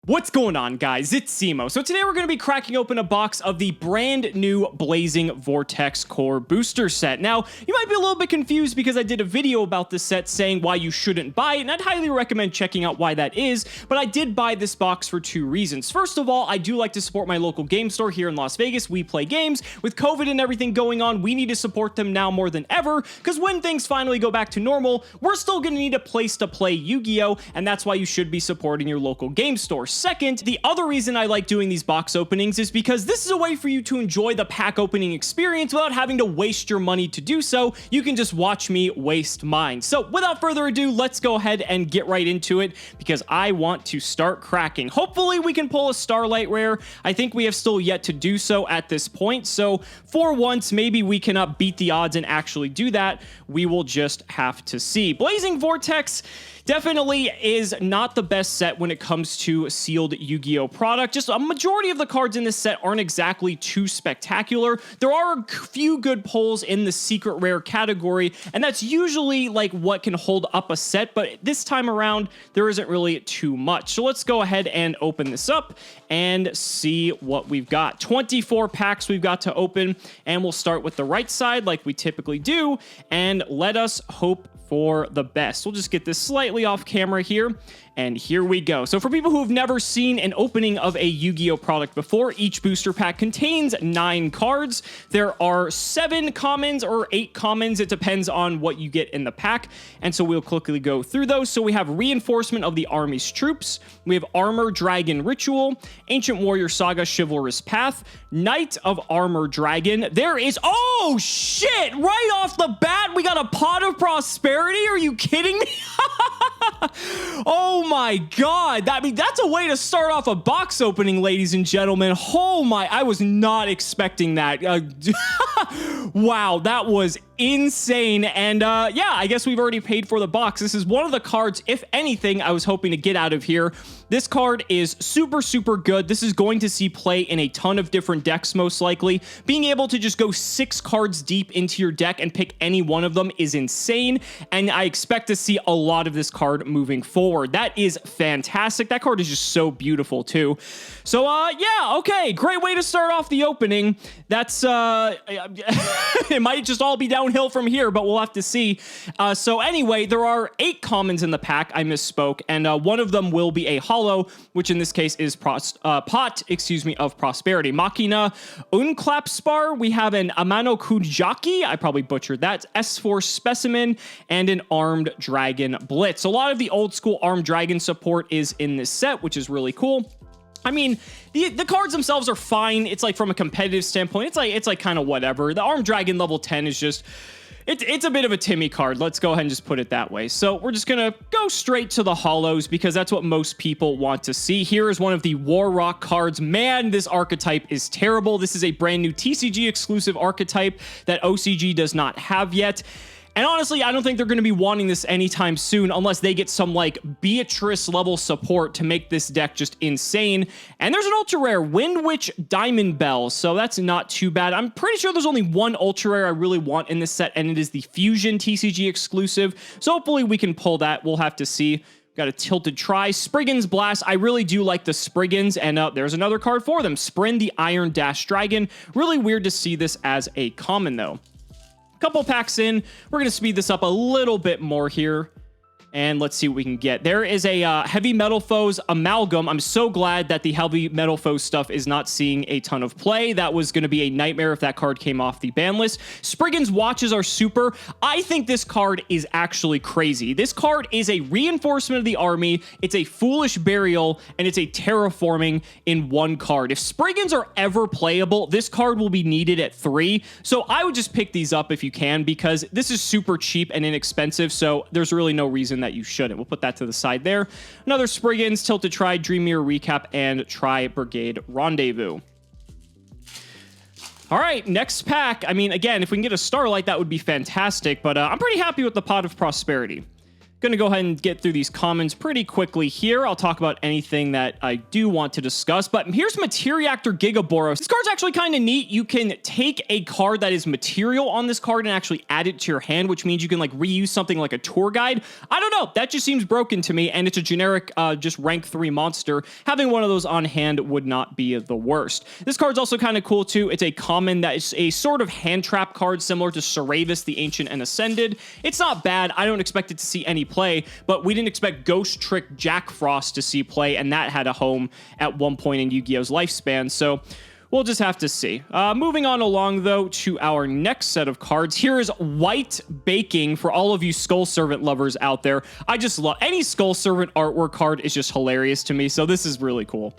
What's going on, guys? It's Cimo. So today we're going to be cracking open a box of the brand new Blazing Vortex Core Booster Set. Now, you might be a little bit confused because I did a video about this set saying why you shouldn't buy it, and I'd highly recommend checking out why that is, but I did buy this box for two reasons. First of all, I do like to support my local game store here in Las Vegas. We play games. With COVID and everything going on, we need to support them now more than ever, because when things finally go back to normal, we're still going to need a place to play Yu-Gi-Oh!, and that's why you should be supporting your local game store. Second, the other reason I like doing these box openings is because this is a way for you to enjoy the pack opening experience without having to waste your money to do so. You can just watch me waste mine. So without further ado, let's go ahead and get right into it because I want to start cracking. Hopefully we can pull a Starlight Rare. I think we have still yet to do so at this point. So for once, maybe we cannot beat the odds and actually do that. We will just have to see. Blazing Vortex definitely is not the best set when it comes to sealed Yu-Gi-Oh! Product. Just a majority of the cards in this set aren't exactly too spectacular. There are a few good pulls in the secret rare category, and that's usually like what can hold up a set, but this time around, there isn't really too much. So let's go ahead and open this up and see what we've got. 24 packs we've got to open, and we'll start with the right side like we typically do, and let us hope for the best. We'll just get this slightly off camera here, and here we go. So for people who have never seen an opening of a Yu-Gi-Oh! Product before, each booster pack contains 9 cards. There are 7 commons or 8 commons. It depends on what you get in the pack, and so we'll quickly go through those. So we have Reinforcement of the Army's Troops. We have Armor Dragon Ritual, Ancient Warrior Saga Chivalrous Path, Knight of Armor Dragon. There is, oh shit, right off the bat, we got a Pot of Prosperity. Are you kidding me? Oh my god, that's a way to start off a box opening, ladies and gentlemen. Oh my, I was not expecting that. Wow, that was insane. And yeah, I guess we've already paid for the box. This is one of the cards, if anything, I was hoping to get out of here. This card is super, super good. This is going to see play in a ton of different decks, most likely. Being able to just go 6 cards deep into your deck and pick any one of them is insane, and I expect to see a lot of this card moving forward. That is fantastic. That card is just so beautiful, too. So, yeah, okay, great way to start off the opening. That's, it might just all be downhill from here, but we'll have to see. So anyway, there are 8 commons in the pack. I misspoke, and one of them will be a hollow, which in this case is Pot of Prosperity. Machina Unklapspar. We have an Amano Kujaki. I probably butchered that. S4 Specimen, and an Armed Dragon Blitz. A lot of the old school Armed Dragon support is in this set, which is really cool. I mean, the cards themselves are fine. It's like from a competitive standpoint, it's like kind of whatever. The Armed Dragon level 10 is just, it's a bit of a Timmy card. Let's go ahead and just put it that way. So we're just gonna go straight to the hollows because that's what most people want to see. Here is one of the War Rock cards. Man, this archetype is terrible. This is a brand new TCG exclusive archetype that OCG does not have yet. And honestly, I don't think they're going to be wanting this anytime soon unless they get some, like, Beatrice level support to make this deck just insane. And there's an ultra rare, Wind Witch Diamond Bell, so that's not too bad. I'm pretty sure there's only one ultra rare I really want in this set, and it is the Fusion TCG exclusive. So hopefully we can pull that. We'll have to see. Got a Tilted Try. Spriggan's Blast. I really do like the Spriggans, and there's another card for them. Sprin the Iron Dash Dragon. Really weird to see this as a common, though. Couple packs in, we're going to speed this up a little bit more here, and let's see what we can get. There is a Heavy Metal Foes Amalgam. I'm so glad that the Heavy Metal Foes stuff is not seeing a ton of play. That was going to be a nightmare if that card came off the ban list. Spriggan's Watches are super. I think this card is actually crazy. This card is a Reinforcement of the Army, it's a Foolish Burial, and it's a Terraforming in one card. If Spriggans are ever playable, this card will be needed at 3. So I would just pick these up if you can because this is super cheap and inexpensive, so there's really no reason that you shouldn't. We'll put that to the side there. Another Spriggans, Tilted Try, Dream Mirror Recap, and Tri Brigade Rendezvous. All right, next pack. I mean, again, if we can get a Starlight, that would be fantastic, but I'm pretty happy with the Pot of Prosperity. Going to go ahead and get through these commons pretty quickly here. I'll talk about anything that I do want to discuss, but here's Materiactor Gigaboros. This card's actually kind of neat. You can take a card that is material on this card and actually add it to your hand, which means you can like reuse something like a tour guide. I don't know. That just seems broken to me, and it's a generic just rank 3 monster. Having one of those on hand would not be the worst. This card's also kind of cool too. It's a common that is a sort of hand trap card similar to Saravis the Ancient and Ascended. It's not bad. I don't expect it to see any play, but we didn't expect Ghost Trick Jack Frost to see play, and that had a home at one point in Yu-Gi-Oh's lifespan, so we'll just have to see. Moving on along, though, to our next set of cards. Here is White Baking for all of you Skull Servant lovers out there. I just love any Skull Servant artwork card is just hilarious to me, so this is really cool.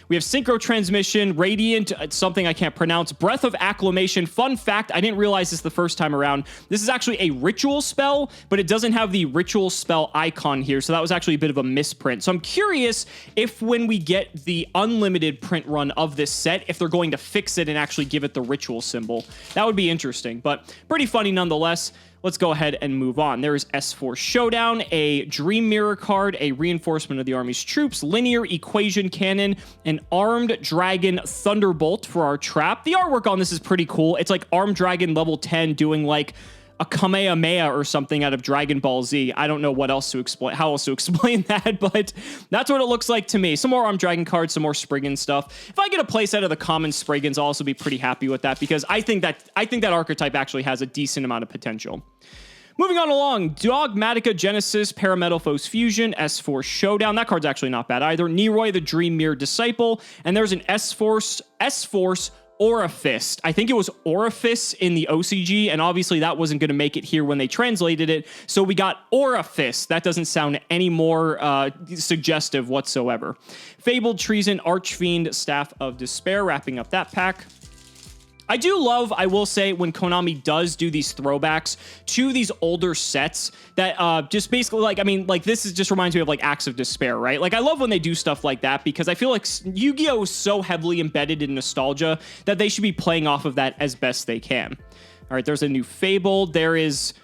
We have Synchro Transmission, Radiant, something I can't pronounce, Breath of Acclamation. Fun fact, I didn't realize this the first time around. This is actually a ritual spell, but it doesn't have the ritual spell icon here, so that was actually a bit of a misprint. So I'm curious if when we get the unlimited print run of this set, if they're going to fix it and actually give it the ritual symbol. That would be interesting, but pretty funny nonetheless. Let's go ahead and move on. There is S4 Showdown, a Dream Mirror card, a Reinforcement of the Army's Troops, Linear Equation Cannon, an Armed Dragon Thunderbolt for our trap. The artwork on this is pretty cool. It's like Armed Dragon level 10 doing like a Kamehameha or something out of Dragon Ball Z. I don't know what else to explain, how else to explain that, but that's what it looks like to me. Some more Armed Dragon cards, some more Spriggan stuff. If I get a playset of the common Spriggans, I'll also be pretty happy with that because I think that archetype actually has a decent amount of potential. Moving on along, Dogmatica Genesis, Parametalphos Fusion, S4 Showdown. That card's actually not bad either. Neroy the Dream Mirror Disciple, and there's an S-Force Aurifist. I think it was Orifice in the OCG, and obviously that wasn't going to make it here when they translated it, so we got Aurifist. That doesn't sound any more suggestive whatsoever. Fabled Treason, Archfiend, Staff of Despair, wrapping up that pack. I do love, I will say, when Konami does do these throwbacks to these older sets that just basically, like, I mean, like, this is just reminds me of, like, Acts of Despair, right? Like, I love when they do stuff like that because I feel like Yu-Gi-Oh! Is so heavily embedded in nostalgia that they should be playing off of that as best they can. All right, there's a new Fable. There is...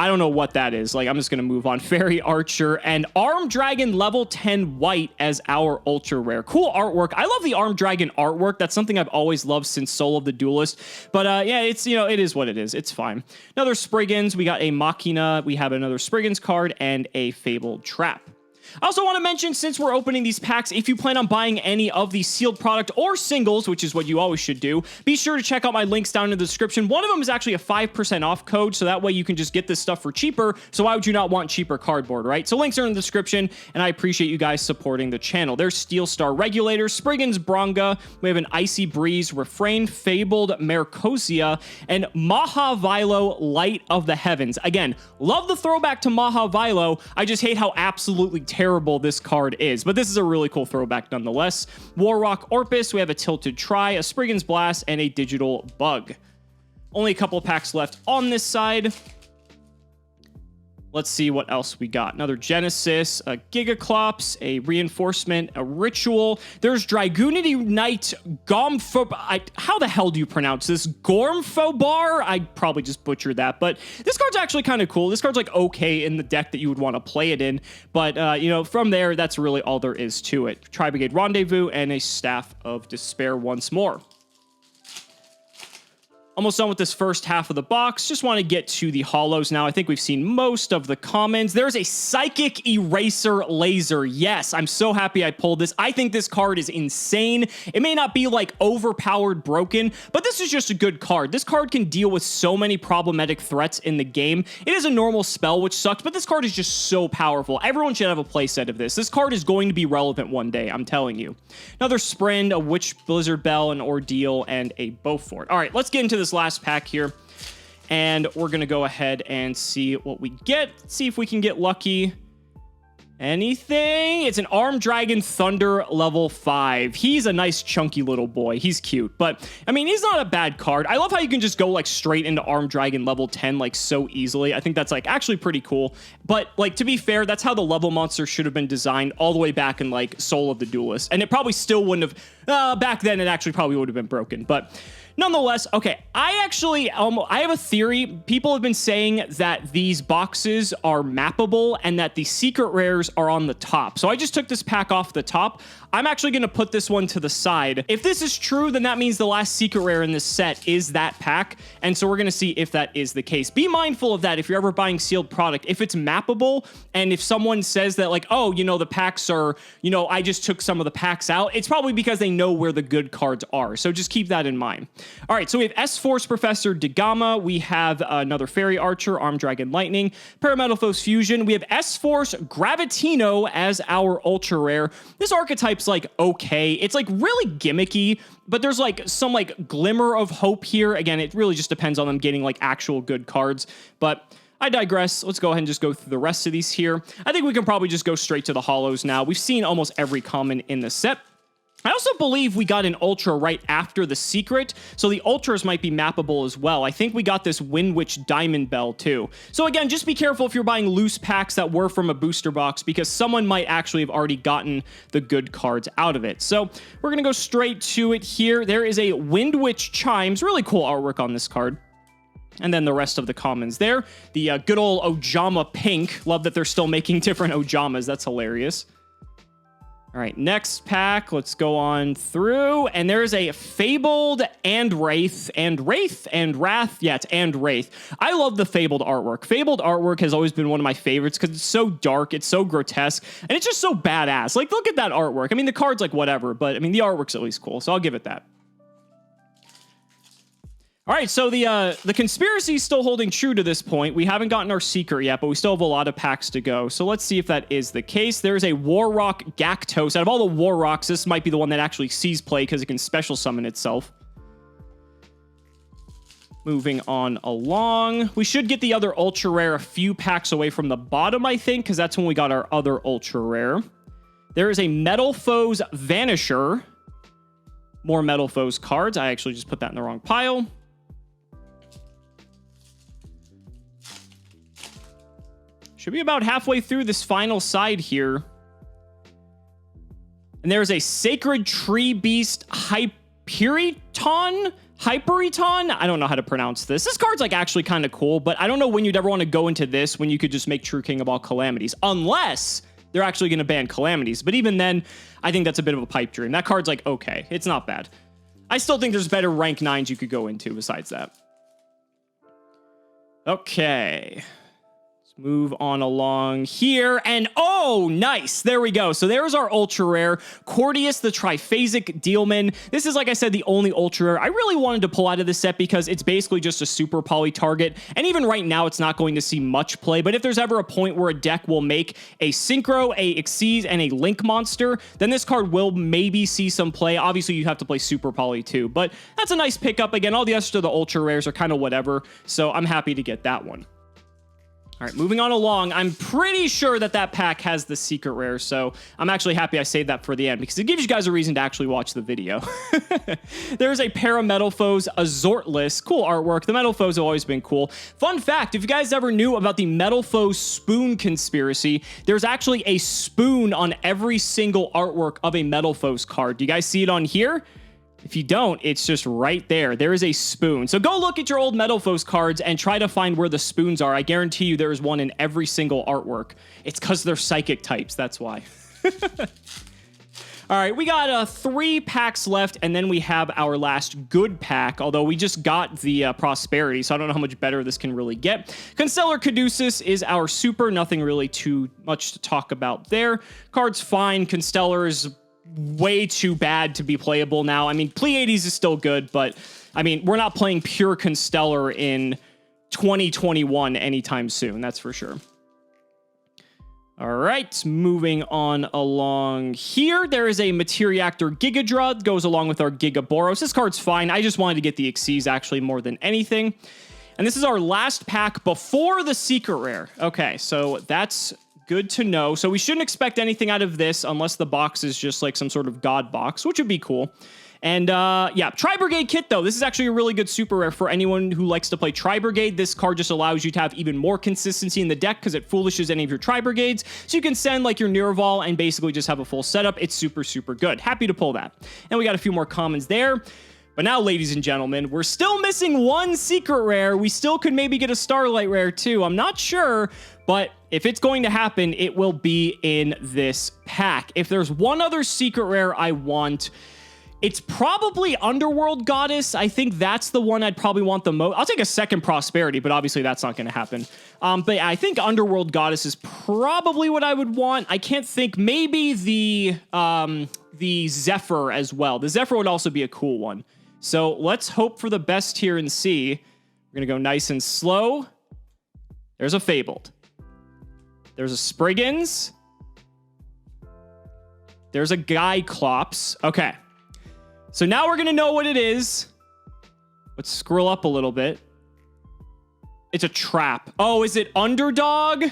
I don't know what that is. Like, I'm just going to move on. Fairy Archer and Armed Dragon level 10 white as our ultra rare. Cool artwork. I love the Armed Dragon artwork. That's something I've always loved since Soul of the Duelist. But yeah, it's, you know, it is what it is. It's fine. Another Spriggans. We got a Machina. We have another Spriggans card and a Fabled Trap. I also want to mention, since we're opening these packs, if you plan on buying any of the sealed product or singles, which is what you always should do, be sure to check out my links down in the description. One of them is actually a 5% off code, so that way you can just get this stuff for cheaper. So why would you not want cheaper cardboard, right? So links are in the description, and I appreciate you guys supporting the channel. There's Steel Star Regulator, Spriggan's Bronga, we have an Icy Breeze, Refrain, Fabled Mercosia, and Mahavilo, Light of the Heavens. Again, love the throwback to Mahavilo. I just hate how absolutely terrible this card is, but this is a really cool throwback nonetheless. Warrock Orpus, we have a Tilted Try, a Spriggan's Blast, and a Digital Bug. Only a couple of packs left on this side. Let's see what else we got. Another Genesis, a Gigaclops, a Reinforcement, a Ritual. There's Dragoonity Knight, how the hell do you pronounce this? Gormfobar? I probably just butchered that, but this card's actually kind of cool. This card's like okay in the deck that you would want to play it in, but you know, from there, that's really all there is to it. Tri-Brigade Rendezvous and a Staff of Despair once more. Almost done with this first half of the box. Just want to get to the holos now. I think we've seen most of the commons. There's a Psychic Eraser Laser. Yes, I'm so happy I pulled this. I think this card is insane. It may not be like overpowered broken, but this is just a good card. This card can deal with so many problematic threats in the game. It is a normal spell, which sucks, but this card is just so powerful. Everyone should have a playset of this. This card is going to be relevant one day, I'm telling you. Another Sprint, a Witch Blizzard Bell, an Ordeal, and a Beaufort. All right, let's get into this last pack here, and we're gonna go ahead and see what we get. See if we can get lucky. Anything? It's an Armed Dragon Thunder level 5. He's a nice chunky little boy. He's cute, but I mean, he's not a bad card. I love how you can just go like straight into Armed Dragon level 10 like so easily. I think that's like actually pretty cool, but like, to be fair, that's how the level monster should have been designed all the way back in like Soul of the Duelist, and it probably still wouldn't have back then. It actually probably would have been broken, but nonetheless, okay, I actually, I have a theory. People have been saying that these boxes are mappable and that the secret rares are on the top. So I just took this pack off the top. I'm actually going to put this one to the side. If this is true, then that means the last secret rare in this set is that pack. And so we're going to see if that is the case. Be mindful of that if you're ever buying sealed product. If it's mappable and if someone says that like, oh, you know, the packs are, you know, I just took some of the packs out, it's probably because they know where the good cards are. So just keep that in mind. All right, so we have S-Force Professor Degama. We have another Fairy Archer, Arm Dragon Lightning, Parametalphos Fusion. We have S-Force Gravitino as our ultra rare. This archetype's like okay. It's like really gimmicky, but there's like some like glimmer of hope here. Again, it really just depends on them getting like actual good cards, but I digress. Let's go ahead and just go through the rest of these here. I think we can probably just go straight to the holos now. We've seen almost every common in the set. I also believe we got an ultra right after the secret, so the ultras might be mappable as well. I think we got this Wind Witch Diamond Bell too. So again, just be careful if you're buying loose packs that were from a booster box, because someone might actually have already gotten the good cards out of it. So we're going to go straight to it here. There is a Wind Witch Chimes. Really cool artwork on this card. And then the rest of the commons there. The good old Ojama Pink. Love that they're still making different Ojamas. That's hilarious. All right, next pack. Let's go on through. And there's a Fabled and Wraith. And Wraith and Wrath. Yeah, it's and Wraith. I love the Fabled artwork. Fabled artwork has always been one of my favorites because it's so dark, it's so grotesque, and it's just so badass. Like, look at that artwork. I mean, the card's like whatever, but I mean, the artwork's at least cool, so I'll give it that. All right, so the conspiracy is still holding true to this point. We haven't gotten our secret yet, but we still have a lot of packs to go. So let's see if that is the case. There's a Warrock Gactos. Out of all the Warrocks, this might be the one that actually sees play because it can special summon itself. Moving on along. We should get the other ultra rare a few packs away from the bottom, I think, because that's when we got our other ultra rare. There is a Metal Foes Vanisher. More Metal Foes cards. I actually just put that in the wrong pile. Should be about halfway through this final side here. And there's a Sacred Tree Beast Hyperiton? I don't know how to pronounce this. This card's like actually kind of cool, but I don't know when you'd ever want to go into this when you could just make True King of all Calamities. Unless they're actually going to ban Calamities. But even then, I think that's a bit of a pipe dream. That card's like, okay, it's not bad. I still think there's better rank 9s you could go into besides that. Okay. Move on along here, and oh, nice. There we go. So there's our ultra rare, Cordius the Triphasic Dealman. This is, like I said, the only ultra rare I really wanted to pull out of this set because it's basically just a super poly target, and even right now it's not going to see much play, but if there's ever a point where a deck will make a Synchro, a Xyz, and a Link monster, then this card will maybe see some play. Obviously, you have to play super poly too, but that's a nice pickup. Again, all the rest of the ultra rares are kind of whatever, so I'm happy to get that one. All right, moving on along. I'm pretty sure that that pack has the secret rare, so I'm actually happy I saved that for the end because it gives you guys a reason to actually watch the video. There's a Parametalphos Azortless. Cool artwork. The Metalphos have always been cool. Fun fact, if you guys ever knew about the Metalphos spoon conspiracy, there's actually a spoon on every single artwork of a Metalphos card. Do you guys see it on here? If you don't, it's just right there. There is a spoon. So go look at your old Metalphos cards and try to find where the spoons are. I guarantee you there is one in every single artwork. It's because they're psychic types. That's why. All right, we got 3 packs left, and then we have our last good pack, although we just got the Prosperity, so I don't know how much better this can really get. Constellar Caduceus is our super. Nothing really too much to talk about there. Card's fine. Constellar is way too bad to be playable now. I mean, Pleiades is still good, but I mean, we're not playing pure Constellar in 2021 anytime soon, that's for sure. All right, moving on along here. There is a Materiactor Gigadra, goes along with our Gigaboros. This card's fine. I just wanted to get the Xyz actually more than anything. And this is our last pack before the secret rare. Okay, so that's good to know. So we shouldn't expect anything out of this unless the box is just like some sort of god box, which would be cool. And yeah, Tri-Brigade Kit, though. This is actually a really good super rare for anyone who likes to play Tri-Brigade. This card just allows you to have even more consistency in the deck because it foolishes any of your Tri-Brigades. So you can send like your Niraval and basically just have a full setup. It's super, super good. Happy to pull that. And we got a few more commons there. But now, ladies and gentlemen, we're still missing one secret rare. We still could maybe get a Starlight rare too. I'm not sure, but if it's going to happen, it will be in this pack. If there's one other secret rare I want, it's probably Underworld Goddess. I think that's the one I'd probably want the most. I'll take a second Prosperity, but obviously that's not going to happen. But yeah, I think Underworld Goddess is probably what I would want. I can't think. Maybe the Zephyr as well. The Zephyr would also be a cool one. So let's hope for the best here and see. We're going to go nice and slow. There's a Fabled. There's a Spriggans. There's a Gyclops. Okay. So now we're going to know what it is. Let's scroll up a little bit. It's a trap. Oh, is it Underdog?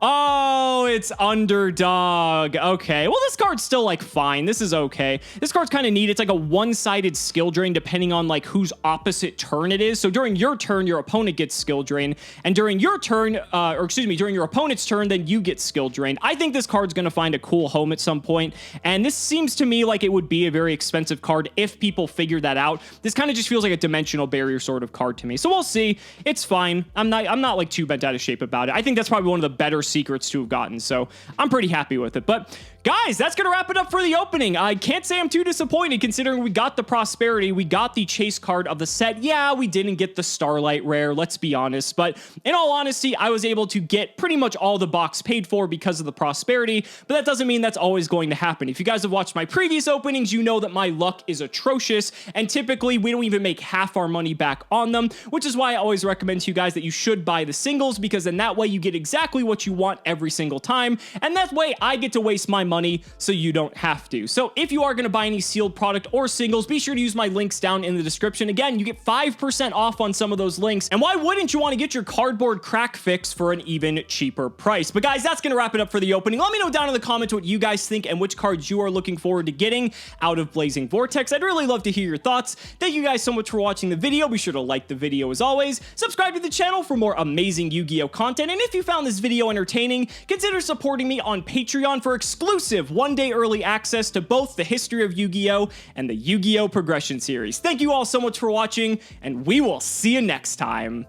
Oh, it's Underdog. Okay. Well, this card's still, like, fine. This is okay. This card's kind of neat. It's like a one-sided skill drain depending on, like, whose opposite turn it is. So during your turn, your opponent gets skill drain. And during your turn, during your opponent's turn, then you get skill drained. I think this card's going to find a cool home at some point. And this seems to me like it would be a very expensive card if people figure that out. This kind of just feels like a dimensional barrier sort of card to me. So we'll see. It's fine. I'm not like too bent out of shape about it. I think that's probably one of the better secrets to have gotten, so I'm pretty happy with it. But guys, that's gonna wrap it up for the opening. I can't say I'm too disappointed considering we got the Prosperity, we got the chase card of the set. Yeah, we didn't get the Starlight rare, let's be honest, but in all honesty, I was able to get pretty much all the box paid for because of the Prosperity, but that doesn't mean that's always going to happen. If you guys have watched my previous openings, you know that my luck is atrocious, and typically we don't even make half our money back on them, which is why I always recommend to you guys that you should buy the singles, because then that way you get exactly what you want every single time, and that way I get to waste my money so you don't have to. So if you are going to buy any sealed product or singles, be sure to use my links down in the description. Again, you get 5% off on some of those links, and why wouldn't you want to get your cardboard crack fix for an even cheaper price? But guys, that's going to wrap it up for the opening. Let me know down in the comments what you guys think and which cards you are looking forward to getting out of Blazing Vortex. I'd really love to hear your thoughts. Thank you guys so much for watching the video. Be sure to like the video as always. Subscribe to the channel for more amazing Yu-Gi-Oh content, and if you found this video entertaining, consider supporting me on Patreon for exclusive one-day early access to both the History of Yu-Gi-Oh! And the Yu-Gi-Oh! Progression series. Thank you all so much for watching, and we will see you next time.